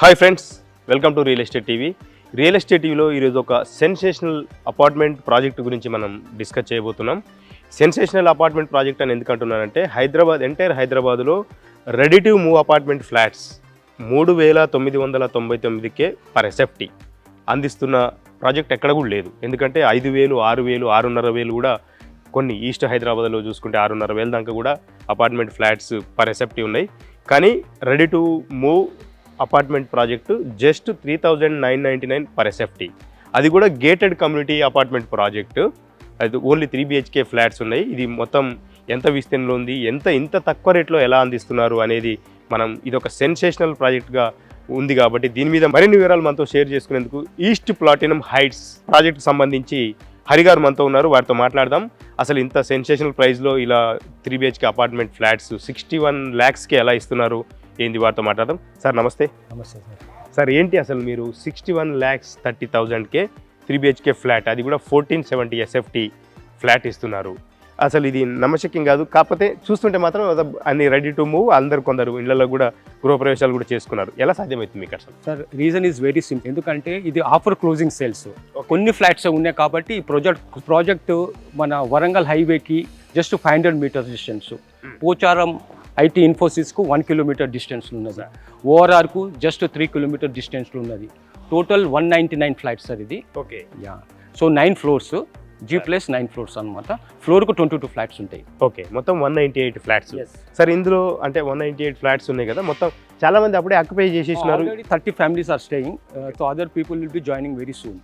Hi friends, welcome to real estate TV. Real estate టీవీలో ఈరోజు ఒక సెన్సేషనల్ అపార్ట్మెంట్ ప్రాజెక్ట్ గురించి మనం డిస్కస్ చేయబోతున్నాం. సెన్సేషనల్ అపార్ట్మెంట్ ప్రాజెక్ట్ అని ఎందుకు అంటున్నానంటే ఎంటైర్ హైదరాబాద్లో ready to move apartment flats 3,999కే పర్ ఎస్ఎఫ్టీ అందిస్తున్న ప్రాజెక్ట్ ఎక్కడ కూడా లేదు. ఎందుకంటే 5,000, 6,000, 6,500 కూడా కొన్ని ఈస్ట్ హైదరాబాద్లో చూసుకుంటే 6,500 దాకా కూడా అపార్ట్మెంట్ ఫ్లాట్స్ పర్ ఎస్ఎఫ్టీ ఉన్నాయి. కానీ ready to move apartment project just 3,999 per SFT. అది కూడా గేటెడ్ కమ్యూనిటీ అపార్ట్మెంట్ ప్రాజెక్టు. అది ఓన్లీ 3 BHK ఫ్లాట్స్ ఉన్నాయి. ఇది మొత్తం ఎంత విస్తీర్ణంలో ఉంది, ఇంత తక్కువ రేట్లో ఎలా అందిస్తున్నారు అనేది ఇది ఒక సెన్సేషనల్ ప్రాజెక్ట్గా ఉంది. కాబట్టి దీని మీద మరిన్ని వివరాలు మనతో షేర్ చేసుకునేందుకు ఈస్ట్ ప్లాటినం హైట్స్ ప్రాజెక్ట్ సంబంధించి హరిగారు మనతో ఉన్నారు. వారితో మాట్లాడదాం. అసలు ఇంత సెన్సేషనల్ ప్రైస్లో ఇలా 3 BHK అపార్ట్మెంట్ ఫ్లాట్స్ 61 lakhsకి ఎలా ఇస్తున్నారు ఏంది, వారితో మాట్లాడదాం. సార్ నమస్తే. నమస్తే సార్. సార్ ఏంటి అసలు మీరు 61,30,000కే 3 BHK ఫ్లాట్, అది కూడా 1470 SFT ఫ్లాట్ ఇస్తున్నారు? అసలు ఇది నమ్మశక్యం కాదు. కాకపోతే చూస్తుంటే మాత్రం అన్ని రెడీ టు మూవ్, కొందరు ఇళ్లలో కూడా గృహప్రవేశాలు కూడా చేసుకున్నారు. ఎలా సాధ్యమవుతుంది మీకు అసలు? Sir reason is very simple. ఎందుకంటే ఇది ఆఫర్ క్లోజింగ్ సేల్స్ కొన్ని ఫ్లాట్స్ ఉన్నాయి కాబట్టి ఈ ప్రాజెక్ట్ మన వరంగల్ హైవేకి just 500 meters distance, Pocharam IT ఇన్ఫోసిస్కు 1 kilometer డిస్టెన్స్లో ఉన్నది, ORRకు జస్ట్ 3 kilometer డిస్టెన్స్లో ఉన్నది. టోటల్ 199 ఫ్లాట్స్ సార్ ఇది. Okay, yeah. So 9 floors, G+9 floors అనమాట. ఫ్లోర్కు 22 ఫ్లాట్స్ ఉంటాయి. ఓకే, మొత్తం 198 ఫ్లాట్స్. సార్ ఇందులో అంటే 198 ఫ్లాట్స్ ఉన్నాయి కదా, మొత్తం చాలా మంది అప్పుడే ఆక్యుపై చేసేసినారు. 30 families are staying, so other people will be joining very soon.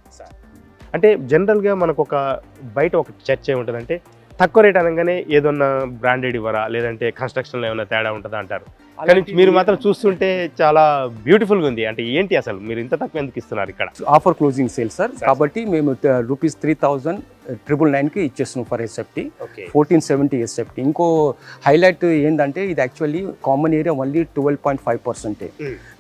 అంటే జనరల్గా మనకు బయట ఒక చర్చ ఏముంటుందంటే తక్కువ రేట్ అనగానే ఏదన్నా బ్రాండెడ్ ఇవ్వరా, లేదంటే కన్స్ట్రక్షన్లో ఏమైనా తేడా ఉంటుందా అంటారు. కానీ మీరు మాత్రం చూస్తుంటే చాలా బ్యూటిఫుల్గా ఉంది. అంటే ఏంటి అసలు మీరు ఇంత తక్కువ ఎందుకు ఇస్తున్నారు ఇక్కడ? ఆఫర్ క్లోజింగ్ సేల్ సార్, కాబట్టి మేము ₹3,999కి ఇచ్చేస్తున్నాం ఫర్ ఎస్ఎఫ్టీ. 1470 SFT. ఇంకో హైలైట్ ఏంటంటే ఇది యాక్చువల్లీ కామన్ ఏరియా ఓన్లీ 12.5%.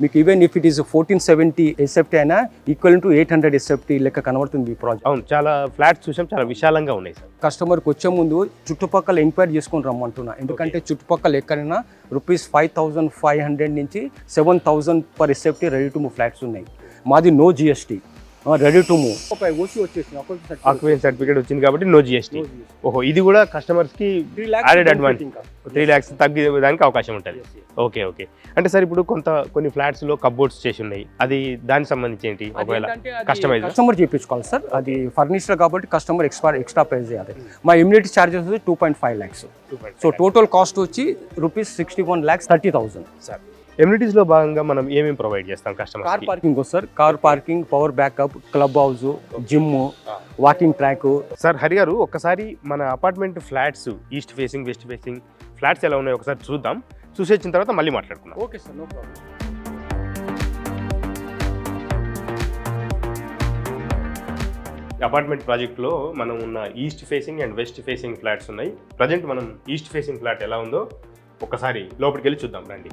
మీకు even if it is 1470 SFT అయినా ఈక్వల్ టు 800 SFT లెక్క కనబడుతుంది ఈ ప్రాజెక్ట్. అవును, చాలా ఫ్లాట్స్ చూసాం, చాలా విశాలంగా ఉన్నాయి సార్. కస్టమర్కి వచ్చే ముందు చుట్టుపక్కల ఎంక్వైరీ చేసుకొని రమ్మంటున్నా. ఎందుకంటే చుట్టుపక్కల ఎక్కడైనా ₹5,500 నుంచి 7,000 per SFT ready to move flats ఉన్నాయి. మాది no GST, ready to move. OC వచ్చేసింది, ఆక్యుపెన్సీ సర్టిఫికేట్ వచ్చింది కాబట్టి నో GST. ఓహో, ఇది కూడా కస్టమర్స్కి యాడెడ్ అడ్వాన్స్ 3 lakhs తగ్గడానికి అవకాశం ఉంటుంది. Okay okay. అంటే సార్ ఇప్పుడు కొన్ని ఫ్లాట్స్లో కప్బోర్డ్స్ చేసి ఉన్నాయి, అది దానికి సంబంధించి ఏంటి? ఒకవేళ కస్టమర్ చేయించుకోవాలి సార్, అది ఫర్నిచర్ కాబట్టి కస్టమర్ ఎక్స్ట్రా పే చేయాలి. మా amenity charges 2.5 lakhs. So total cost వచ్చి ₹61,30,000 సార్. ఎమ్యూనిటీస్లో భాగంగా మనం ఏమేమి ప్రొవైడ్ చేస్తాం customer? Car parking sir, car parking, power backup, club house, gym, walking track. Sir Hari garu, ఒక్కసారి మన apartment flats east facing, west facing flats ఎలా ఉన్నాయో ఒకసారి చూద్దాం. చూసి వచ్చిన తర్వాత మళ్ళీ మాట్లాడుకుందాం. Okay sir, no problem. Apartment ప్రాజెక్ట్లో మనం ఉన్న east facing and west facing flats ఉన్నాయి. ప్రజెంట్ మనం ఈస్ట్ ఫేసింగ్ ఫ్లాట్ ఎలా ఉందో ఒకసారి లోపలికి వెళ్ళి చూద్దాం రండి.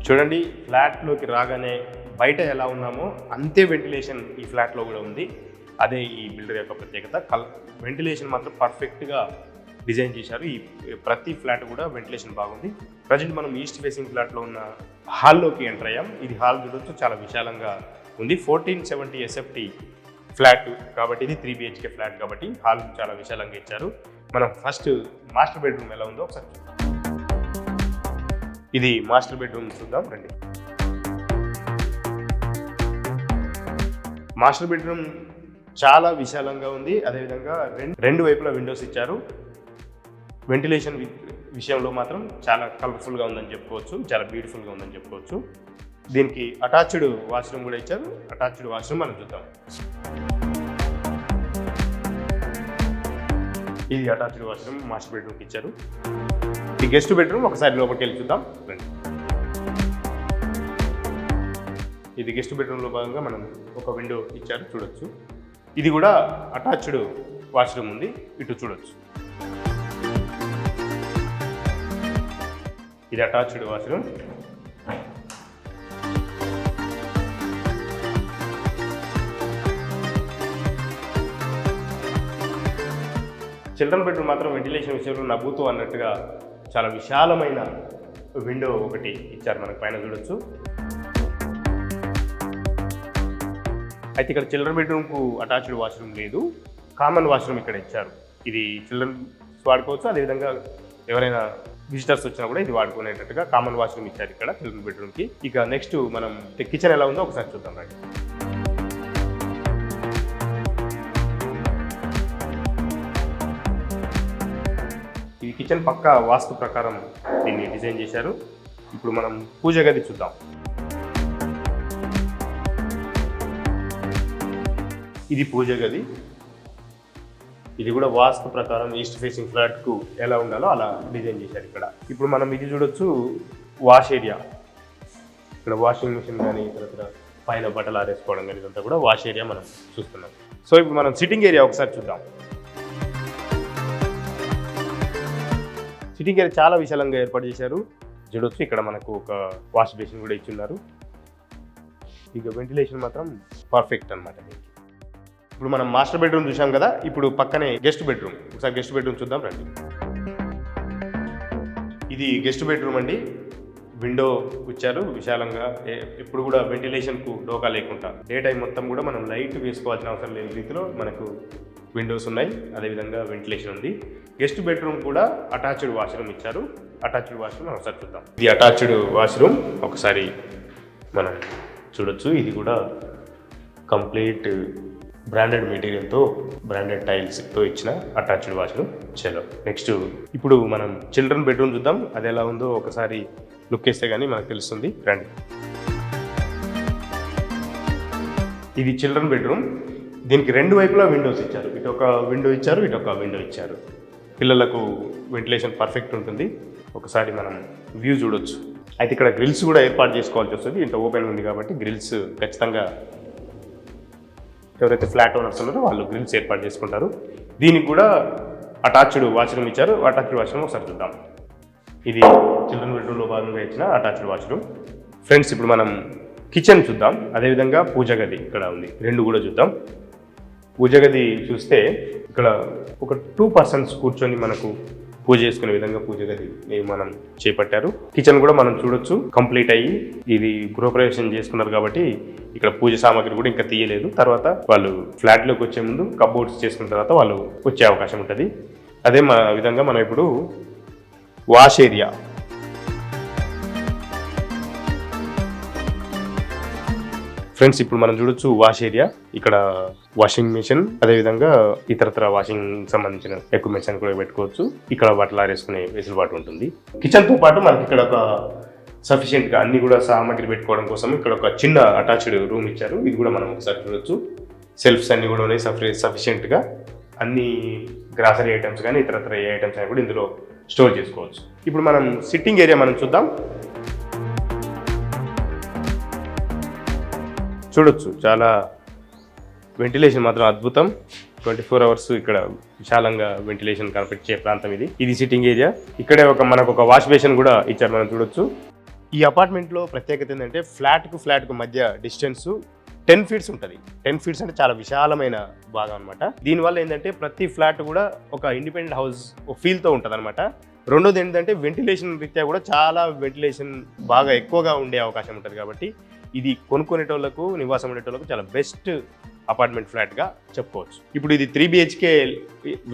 చూడండి, ఫ్లాట్లోకి రాగానే బయట ఎలా ఉన్నామో అంతే వెంటిలేషన్ ఈ ఫ్లాట్లో కూడా ఉంది. అదే ఈ బిల్డర్ యొక్క ప్రత్యేకత. వెంటిలేషన్ మాత్రం పర్ఫెక్ట్గా డిజైన్ చేశారు. ఈ ప్రతి ఫ్లాట్ కూడా వెంటిలేషన్ బాగుంది. ప్రజెంట్ మనం ఈస్ట్ ఫేసింగ్ ఫ్లాట్లో ఉన్న హాల్లోకి ఎంటర్ అయ్యాం. ఇది హాల్ చూడొచ్చు, చాలా విశాలంగా ఉంది. 1470 SFT ఫ్లాట్ కాబట్టి ఇది 3 BHK ఫ్లాట్ కాబట్టి హాల్ చాలా విశాలంగా ఇచ్చారు. మనం ఫస్ట్ మాస్టర్ బెడ్రూమ్ ఎలా ఉందో ఒకసారి చూద్దాం. ఇది మాస్టర్ బెడ్రూమ్ చూద్దాం రండి. మాస్టర్ బెడ్రూమ్ చాలా విశాలంగా ఉంది. అదేవిధంగా రెండు వైపులా విండోస్ ఇచ్చారు. వెంటిలేషన్ విషయంలో మాత్రం చాలా కలర్ఫుల్గా ఉందని చెప్పుకోవచ్చు, చాలా బ్యూటిఫుల్గా ఉందని చెప్పుకోవచ్చు. దీనికి అటాచ్డ్ వాష్రూమ్ కూడా ఇచ్చారు. అటాచ్డ్ వాష్రూమ్ మనం చూద్దాం. ఇది అటాచ్డ్ వాష్రూమ్ మాస్టర్ బెడ్రూమ్కి ఇచ్చారు. ఈ గెస్ట్ బెడ్రూమ్ ఒకసారి లోపలికి వెళ్ళి చూద్దాం రండి. ఇది గెస్ట్ బెడ్రూమ్లో భాగంగా మనం ఒక విండో ఇచ్చారు, చూడొచ్చు. ఇది కూడా అటాచ్డ్ వాష్రూమ్ ఉంది, ఇటు చూడొచ్చు. ఇది అటాచ్డ్ వాష్రూమ్. చిల్డ్రన్ బెడ్రూమ్ మాత్రం వెంటిలేషన్ విషయంలో నవ్వుతూ అన్నట్టుగా చాలా విశాలమైన విండో ఒకటి ఇచ్చారు, మనకు పైన చూడొచ్చు. అయితే ఇక్కడ చిల్డ్రన్ బెడ్రూమ్కు అటాచ్డ్ వాష్రూమ్ లేదు, కామన్ వాష్రూమ్ ఇక్కడ ఇచ్చారు. ఇది చిల్డ్రన్ వాడుకోవచ్చు, అదేవిధంగా ఎవరైనా విజిటర్స్ వచ్చినా కూడా ఇది వాడుకునేటట్టుగా కామన్ వాష్రూమ్ ఇచ్చారు ఇక్కడ చిల్డ్రన్ బెడ్రూమ్కి. ఇక నెక్స్ట్ మనం కిచెన్ ఎలా ఉందో ఒకసారి చూద్దాం రండి. ఈ కిచెన్ పక్కా వాస్తు ప్రకారం దీన్ని డిజైన్ చేశారు. ఇప్పుడు మనం పూజ గది చూద్దాం. ఇది పూజ గది. ఇది కూడా వాస్తు ప్రకారం ఈస్ట్ ఫేసింగ్ ఫ్లాట్కు ఎలా ఉండాలో అలా డిజైన్ చేశారు ఇక్కడ. ఇప్పుడు మనం ఇది చూడొచ్చు, వాష్ ఏరియా. ఇక్కడ వాషింగ్ మిషన్ కానీ ఇతర పైన బట్టలు ఆరేసుకోవడం కానీ ఇదంతా కూడా వాష్ ఏరియా మనం చూస్తున్నాం. సో ఇప్పుడు మనం సిట్టింగ్ ఏరియా ఒకసారి చూద్దాం. సిట్టింగ్ ఏరియా చాలా విశాలంగా ఏర్పాటు చేశారు. చూడొచ్చు ఇక్కడ మనకు ఒక వాష్ బేసిన్ కూడా ఇచ్చున్నారు. ఇక వెంటిలేషన్ మాత్రం పర్ఫెక్ట్ అన్నమాట. ఇప్పుడు మనం మాస్టర్ బెడ్రూమ్ చూసాం కదా, ఇప్పుడు పక్కనే గెస్ట్ బెడ్రూమ్. ఒకసారి గెస్ట్ బెడ్రూమ్ చూద్దాం రండి. ఇది గెస్ట్ బెడ్రూమ్ అండి. విండో ఇచ్చారు విశాలంగా, ఎప్పుడు కూడా వెంటిలేషన్కు డోకా లేకుండా డే టైం మొత్తం కూడా మనం లైట్ వేసుకోవాల్సిన అవసరం లేని రీతిలో మనకు విండోస్ ఉన్నాయి, అదేవిధంగా వెంటిలేషన్ ఉంది. గెస్ట్ బెడ్రూమ్ కూడా అటాచ్డ్ వాష్రూమ్ ఇచ్చారు. అటాచ్డ్ వాష్రూమ్ ఒకసారి చూద్దాం. ఇది అటాచ్డ్ వాష్రూమ్ ఒకసారి మనం చూడొచ్చు. ఇది కూడా కంప్లీట్ బ్రాండెడ్ మెటీరియల్తో, బ్రాండెడ్ టైల్స్తో ఇచ్చిన అటాచ్డ్ వాష్రూమ్. చలో నెక్స్ట్ ఇప్పుడు మనం చిల్డ్రన్ బెడ్రూమ్ చూద్దాం. అది ఎలా ఉందో ఒకసారి లుక్ వేస్తే కానీ మనకు తెలుస్తుంది రండి. ఇది చిల్డ్రన్ బెడ్రూమ్. దీనికి రెండు వైపులా విండోస్ ఇచ్చారు. ఇటు ఒక విండో ఇచ్చారు, ఇటు ఒక విండో ఇచ్చారు. పిల్లలకు వెంటిలేషన్ పర్ఫెక్ట్ ఉంటుంది. ఒకసారి మనం వ్యూ చూడొచ్చు. అయితే ఇక్కడ గ్రిల్స్ కూడా ఏర్పాటు చేసుకోవాల్సి వస్తుంది. ఇంత ఓపెన్ ఉంది కాబట్టి గ్రిల్స్ ఖచ్చితంగా ఎవరైతే ఫ్లాట్ ఓనర్స్ ఉన్నారో వాళ్ళు గ్రిల్స్ ఏర్పాటు చేసుకుంటారు. దీనికి కూడా అటాచ్డ్ వాష్రూమ్ ఇచ్చారు. అటాచ్డ్ వాష్రూమ్ ఒకసారి చూద్దాం. ఇది చిల్డ్రన్ బెడ్రూమ్లో భాగంగా ఇచ్చిన అటాచ్డ్ వాష్రూమ్. ఫ్రెండ్స్ ఇప్పుడు మనం కిచెన్ చూద్దాం, అదేవిధంగా పూజ గది ఇక్కడ ఉంది, రెండు కూడా చూద్దాం. పూజ గది చూస్తే ఇక్కడ ఒక 2 persons కూర్చొని మనకు పూజ చేసుకునే విధంగా పూజ గది మనం చేపట్టారు. కిచెన్ కూడా మనం చూడొచ్చు కంప్లీట్ అయ్యి, ఇది గృహప్రవేశం చేసుకున్నారు కాబట్టి ఇక్కడ పూజ సామాగ్రి కూడా ఇంకా తీయలేదు. తర్వాత వాళ్ళు ఫ్లాట్లోకి వచ్చే ముందు కబోర్డ్స్ చేసుకున్న తర్వాత వాళ్ళు వచ్చే అవకాశం ఉంటుంది. అదే విధంగా మనం ఇప్పుడు వాష్ ఏరియా. ఫ్రెండ్స్ ఇప్పుడు మనం చూడొచ్చు వాష్ ఏరియా. ఇక్కడ వాషింగ్ మిషన్, అదేవిధంగా ఇతరత్ర వాషింగ్ సంబంధించిన ఎక్విప్మెంట్స్ అని కూడా పెట్టుకోవచ్చు. ఇక్కడ బట్టలు ఆరేసుకునే వెసులుబాటు ఉంటుంది. కిచెన్తో పాటు మనకి ఇక్కడ ఒక సఫిషియెంట్గా అన్ని కూడా సామాగ్రి పెట్టుకోవడం కోసం ఇక్కడ ఒక చిన్న అటాచ్డ్ రూమ్ ఇచ్చారు. ఇది కూడా మనం ఒకసారి చూడొచ్చు. సెల్ఫ్స్ అన్ని కూడా ఉన్నాయి సఫిషియెంట్గా. అన్ని గ్రాసరీ ఐటమ్స్ కానీ ఇతరత్ర ఏ ఐటమ్స్ అని కూడా ఇందులో స్టోర్ చేసుకోవచ్చు. ఇప్పుడు మనం సిట్టింగ్ ఏరియా మనం చూద్దాం. చూడొచ్చు చాలా వెంటిలేషన్ మాత్రం అద్భుతం. 24 hours ఇక్కడ విశాలంగా వెంటిలేషన్ కనిపించే ప్రాంతం ఇది. ఇది సిట్టింగ్ ఏరియా. ఇక్కడే మనకు ఒక వాష్ బేసిన్ కూడా ఇచ్చారు, మనం చూడొచ్చు. ఈ అపార్ట్మెంట్లో ప్రత్యేకత ఏంటంటే ఫ్లాట్కు మధ్య డిస్టెన్స్ 10 feet ఉంటుంది. 10 feet అంటే చాలా విశాలమైన భాగం అనమాట. దీనివల్ల ఏంటంటే ప్రతి ఫ్లాట్ కూడా ఒక ఇండిపెండెంట్ హౌస్ ఫీల్తో ఉంటుంది అనమాట. రెండోది ఏంటంటే వెంటిలేషన్ రీత్యా కూడా చాలా వెంటిలేషన్ బాగా ఎక్కువగా ఉండే అవకాశం ఉంటుంది. కాబట్టి ఇది కొనుక్కునేటోళ్లకు, నివాసం ఉండేటోళ్లకు చాలా బెస్ట్ అపార్ట్మెంట్ ఫ్లాట్గా చెప్పుకోవచ్చు. ఇప్పుడు ఇది 3 BHK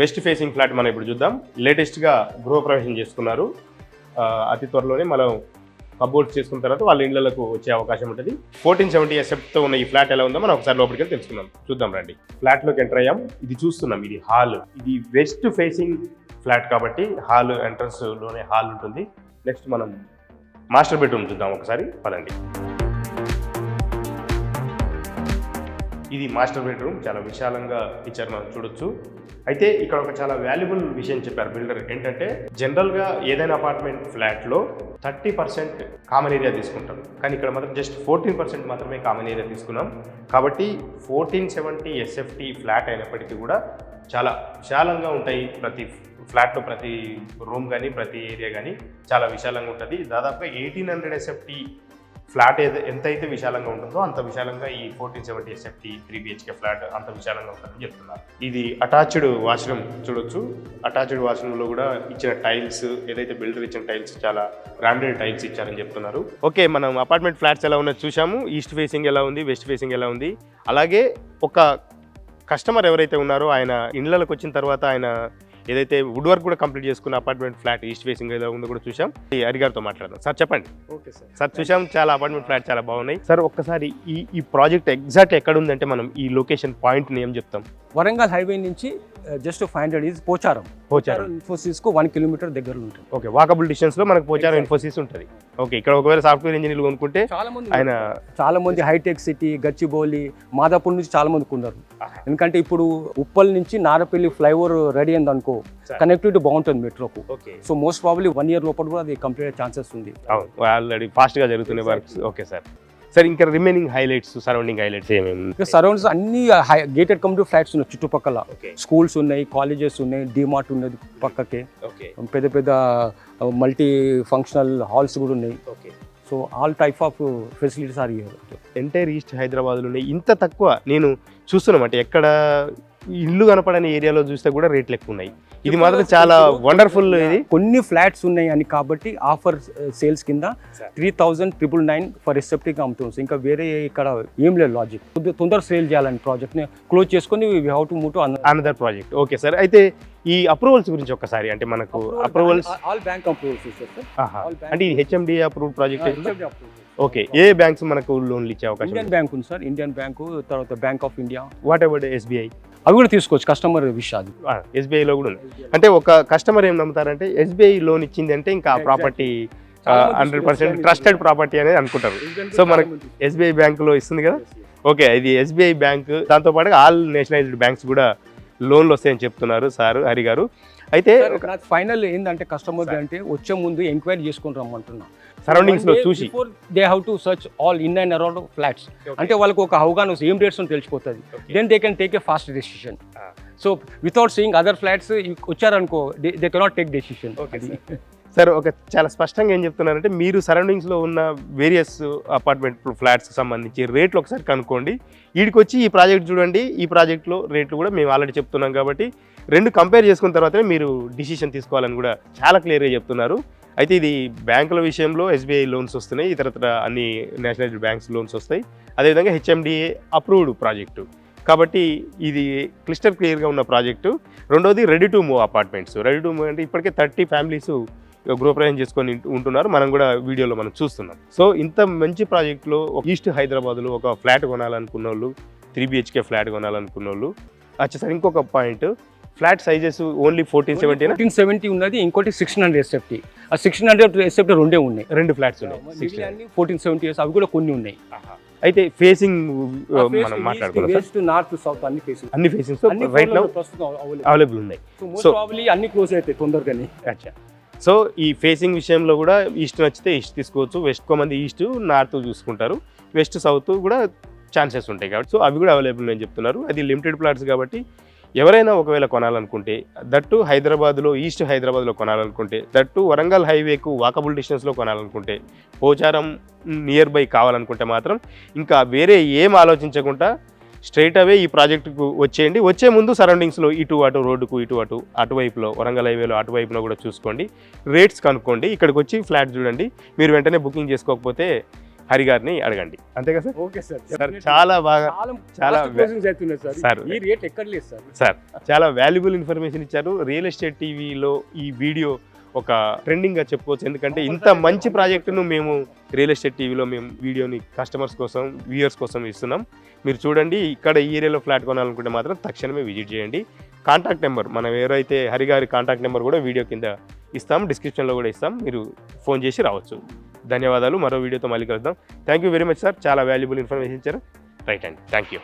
వెస్ట్ ఫేసింగ్ ఫ్లాట్ మనం ఇప్పుడు చూద్దాం. లేటెస్ట్గా గృహప్రవేశం చేసుకున్నారు. అతి త్వరలోనే మనం కబోర్డ్స్ చేసుకున్న తర్వాత వాళ్ళ ఇళ్లకు వచ్చే అవకాశం ఉంటుంది. 1470 SFతో ఉన్న ఈ ఫ్లాట్ ఎలా ఉందో మనం ఒకసారి లోపలికి వెళ్ళి తెలుసుకుందాం. చూద్దాం రండి. ఫ్లాట్లోకి ఎంటర్ అయ్యాం. ఇది చూస్తున్నాం, ఇది హాల్. ఇది వెస్ట్ ఫేసింగ్ ఫ్లాట్ కాబట్టి హాల్ ఎంట్రన్స్లోనే హాల్ ఉంటుంది. నెక్స్ట్ మనం మాస్టర్ బెడ్రూమ్ చూద్దాం ఒకసారి పదండి. ఇది మాస్టర్ బెడ్రూమ్. చాలా విశాలంగా ఇచ్చారు, మనం చూడొచ్చు. అయితే ఇక్కడ ఒక చాలా వాల్యుబుల్ విషయం చెప్పారు బిల్డర్. ఏంటంటే జనరల్గా ఏదైనా అపార్ట్మెంట్ ఫ్లాట్లో 30% కామన్ ఏరియా తీసుకుంటారు, కానీ ఇక్కడ మాత్రం జస్ట్ 14% మాత్రమే కామన్ ఏరియా తీసుకున్నాం. కాబట్టి 1470 SFT ఫ్లాట్ అయినప్పటికీ కూడా చాలా విశాలంగా ఉంటాయి. ప్రతి ఫ్లాట్లో ప్రతి రూమ్ కానీ ప్రతి ఏరియా కానీ చాలా విశాలంగా ఉంటుంది. దాదాపుగా 1800 SFT ఫ్లాట్ ఎంతైతే విశాలంగా ఉంటుందో అంత విశాలంగా ఈ 1470 SFT 3 BHK ఫ్లాట్ అంత విశాలంగా ఉంటుందని చెప్తున్నారు. ఇది అటాచ్డ్ వాష్రూమ్ చూడొచ్చు. అటాచ్డ్ వాష్రూమ్లో కూడా ఇచ్చిన టైల్స్, ఏదైతే బిల్డర్ ఇచ్చిన టైల్స్ చాలా బ్రాండెడ్ టైల్స్ ఇచ్చారని చెప్తున్నారు. ఓకే, మనం అపార్ట్మెంట్ ఫ్లాట్స్ ఎలా ఉన్నది చూసాము. ఈస్ట్ ఫేసింగ్ ఎలా ఉంది, వెస్ట్ ఫేసింగ్ ఎలా ఉంది. అలాగే ఒక కస్టమర్ ఎవరైతే ఉన్నారో ఆయన ఇండ్లలోకి వచ్చిన తర్వాత ఆయన ఏదైతే వుడ్ వర్క్ కూడా కంప్లీట్ చేసుకున్న అపార్ట్మెంట్ ఫ్లాట్ ఈస్ట్ ఫేసింగ్ ఏదో ఉందో కూడా చూసాం. హరిగారితో మాట్లాడదాం. సార్ చెప్పండి. Okay sir. సార్ చూసాం, చాలా అపార్ట్మెంట్ ఫ్లాట్ చాలా బాగున్నాయి. సార్ ఒక్కసారి ఈ ప్రాజెక్ట్ ఎగ్జాక్ట్ ఎక్కడ ఉందంటే మనం ఈ లొకేషన్ పాయింట్ని ఏం చెప్తాం? వరంగల్ హైవే నుంచి జస్ట్ 500 ఈజ్ పోచారం. ఇన్ఫోసిస్కు 1 కిలోమీటర్ దగ్గరలో ఉంటుంది. ఓకే, వాకబుల్ డిస్టెన్స్ లో మనకు పోచారం ఇన్ఫోసిస్ ఉంటుంది. ఓకే, ఇక్కడ ఒకవేళ సాఫ్ట్వేర్ ఇంజనీర్లు కొనుక్కుంటే చాలా మంది హైటెక్ సిటీ, గచ్చిబౌలి, మాదాపూర్ నుంచి చాలా మంది కొన్నారు. ఎందుకంటే ఇప్పుడు ఉప్పల్ నుంచి నారపల్లి ఫ్లైఓవర్ రెడీ అయింది అనుకో, కనెక్టివిటీ బాగుంటుంది మెట్రోకు. సో మోస్ట్ ప్రాబ్లీ 1 ఇయర్ లోపల కూడా అది కంప్లీట్ ఛాన్సెస్ ఉంది. ఆల్రెడీ ఫాస్ట్ గా జరుగుతున్న వర్క్స్. Okay sir. సార్ ఇంకా రిమైనింగ్ హైలైట్స్, సరౌండింగ్ హైలైట్స్ ఏమేమి? సరౌండ్స్ అన్ని గేటెడ్ కమ్యూనిటీ ఫ్లాట్స్ ఉన్నాయి. చుట్టుపక్కల స్కూల్స్ ఉన్నాయి, కాలేజెస్ ఉన్నాయి, డిమార్ట్ ఉన్నది పక్కకే. పెద్ద పెద్ద మల్టీ ఫంక్షనల్ హాల్స్ కూడా ఉన్నాయి. So all type of facilities are here. Entire east హైదరాబాద్లో ఉన్నాయి. ఇంత తక్కువ నేను చూస్తున్నాం అంటే ఎక్కడ ఇల్లు కనపడని ఏరియాలో చూస్తే కూడా రేట్లు ఎక్కువ ఉన్నాయి. ఇది మాత్రం చాలా వండర్ఫుల్. ఇది కొన్ని ఫ్లాట్స్ ఉన్నాయి అని కాబట్టి ఆఫర్ సేల్స్ కింద 3,999 ఫర్ ఎసెప్టిక్ అమ్ముతుంది. ఇంకా వేరే ఇక్కడ ఏం లేదు లాజిక్. తొందర సేల్ చేయాలని ప్రాజెక్ట్ ని క్లోజ్ చేసుకొని we have to move to another project. Okay sir. అయితే ఈ అప్రూవల్స్ గురించి ఒక్కసారి అంటే మనకు అప్రూవల్స్ ఆల్ బ్యాంక్ అప్రూవల్స్ అంటే ఇది హెచ్ఎండి అప్రూవ్డ్ ప్రాజెక్ట్. ఓకే, ఏ బ్యాంక్స్ మనకు లోన్లు ఇచ్చే అవకాశం? ఇండియన్ బ్యాంక్ ఉంది సార్, ఇండియన్ బ్యాంకు, తర్వాత bank of India. What about SBI? అవి కూడా తీసుకోవచ్చు, కస్టమర్ విషయాలు. ఎస్బీఐలో కూడా ఉంది. అంటే ఒక కస్టమర్ ఏం నమ్ముతారంటే ఎస్బీఐ లోన్ ఇచ్చింది అంటే ఇంకా ఆ ప్రాపర్టీ 100% ట్రస్టెడ్ ప్రాపర్టీ అనేది అనుకుంటారు. సో మనకు ఎస్బీఐ బ్యాంకులో ఇస్తుంది కదా. ఓకే, ఇది ఎస్బీఐ బ్యాంక్, దాంతో పాటుగా ఆల్ నేషనలైజ్డ్ బ్యాంక్స్ కూడా లోన్లు వస్తాయని చెప్తున్నారు సార్ హరి గారు. అయితే ఫైనల్ ఏంటంటే కస్టమర్ అంటే వచ్చే ముందు ఎంక్వైరీ చేసుకుని రమ్మంటున్నా. సరౌండింగ్స్ లో చూసి they have to search all in and around flats. అంటే వాళ్ళకి ఒక అవగాహన ఏం రేట్స్ తెలిసిపోతుంది. Then they can take a fast decision. So without seeing other flats వచ్చారనుకో they cannot take decision. Sir ఒక చాలా స్పష్టంగా ఏం చెప్తున్నారంటే మీరు సరౌండింగ్స్లో ఉన్న వేరియస్ అపార్ట్మెంట్ ఫ్లాట్స్కి సంబంధించి రేట్లు ఒకసారి కనుక్కోండి. వీడికి వచ్చి ఈ ప్రాజెక్ట్ చూడండి, ఈ ప్రాజెక్ట్లో రేట్లు కూడా మేము ఆల్రెడీ చెప్తున్నాం కాబట్టి రెండు కంపేర్ చేసుకున్న తర్వాతనే మీరు డిసిషన్ తీసుకోవాలని కూడా చాలా క్లియర్గా చెప్తున్నారు. అయితే ఇది బ్యాంకుల విషయంలో ఎస్బీఐ లోన్స్ వస్తున్నాయి, ఇతరత్ర అన్ని నేషనలైజ్డ్ బ్యాంక్స్ లోన్స్ వస్తాయి. అదేవిధంగా హెచ్ఎండిఏ అప్రూవ్డ్ ప్రాజెక్టు కాబట్టి ఇది క్లిస్టర్ క్లియర్గా ఉన్న ప్రాజెక్టు. రెండోది ready to move apartments. Ready to move అంటే ఇప్పటికే 30 ఫ్యామిలీస్ గృహప్రవేశం చేసుకొని ఉంటున్నారు. మనం కూడా వీడియోలో మనం చూస్తున్నాం. సో ఇంత మంచి ప్రాజెక్టులో ఈస్ట్ హైదరాబాద్లో ఒక ఫ్లాట్ కొనాలనుకున్న వాళ్ళు, 3 BHK ఫ్లాట్ కొనాలనుకున్న వాళ్ళు సార్ ఇంకొక పాయింట్, ఫ్లాట్ సైజెస్ ఓన్లీ 1470 ఉన్నది, ఇంకోటి 600 SFT. ఆ 600 SFT రెండే ఉన్నాయి, 2 ఫ్లాట్స్ ఉన్నాయి. 1470 అవి కూడా కొన్ని ఉన్నాయి. అయితే ఫేసింగ్ మనం మాట్లాడుకున్నాం, వెస్ట్ నార్త్ సౌత్ అన్ని ఫేసింగ్స్ రైట్ నౌ అవైలబుల్ ఉన్నాయి. సో ప్రాబబ్లీ అన్ని క్లోజ్ అవుతాయి తొందరగానే. అచ్చా, సో ఈ ఫేసింగ్ విషయంలో కూడా ఈస్ట్ నచ్చితే ఈస్ట్ తీసుకోవచ్చు. వెస్ట్ మంది ఈస్ట్, నార్త్ చూసుకుంటారు, వెస్ట్ సౌత్ కూడా ఛాన్సెస్ ఉంటాయి కాబట్టి సో అవి కూడా అవైలబుల్ అని చెప్తున్నారు. అది లిమిటెడ్ ప్లాట్స్ కాబట్టి ఎవరైనా ఒకవేళ కొనాలనుకుంటే, దట్టు హైదరాబాద్లో ఈస్ట్ హైదరాబాద్లో కొనాలనుకుంటే, దట్టు వరంగల్ హైవేకు వాకబుల్ డిస్టెన్స్లో కొనాలనుకుంటే, పోచారం నియర్ బై కావాలనుకుంటే మాత్రం ఇంకా వేరే ఏం ఆలోచించకుండా స్ట్రైట్ అవే ఈ ప్రాజెక్టుకు వచ్చేయండి. వచ్చే ముందు సరౌండింగ్స్లో ఇటు అటు రోడ్డుకు ఇటు అటువైపులో వరంగల్ హైవేలో అటువైపులో కూడా చూసుకోండి, రేట్స్ కనుక్కోండి. ఇక్కడికి వచ్చి ఫ్లాట్ చూడండి. మీరు వెంటనే బుకింగ్ చేసుకోకపోతే హరి గారిని అడగండి. అంతే కదా సార్? Okay sir. సార్ చాలా బాగా సార్ చాలా వాల్యుబుల్ ఇన్ఫర్మేషన్ ఇచ్చారు. రియల్ ఎస్టేట్ టీవీలో ఈ వీడియో ఒక ట్రెండింగ్గా చెప్పుకోవచ్చు. ఎందుకంటే ఇంత మంచి ప్రాజెక్టును మేము రియల్ ఎస్టేట్ టీవీలో మేము వీడియోని కస్టమర్స్ కోసం, వ్యూయర్స్ కోసం ఇస్తున్నాం. మీరు చూడండి, ఇక్కడ ఈ ఏరియాలో ఫ్లాట్ కొనాలనుకుంటే మాత్రం తక్షణమే విజిట్ చేయండి. కాంటాక్ట్ నెంబర్ మనం ఎవరైతే హరి గారి కాంటాక్ట్ నెంబర్ కూడా వీడియో కింద ఇస్తాం, డిస్క్రిప్షన్లో కూడా ఇస్తాం, మీరు ఫోన్ చేసి రావచ్చు. ధన్యవాదాలు. మరో వీడియోతో మళ్ళీ కలుద్దాం. Thank you very much sir, చాలా వాల్యుబుల్ ఇన్ఫర్మేషన్ ఇచ్చారు. రైట్ అండి, థ్యాంక్ యూ.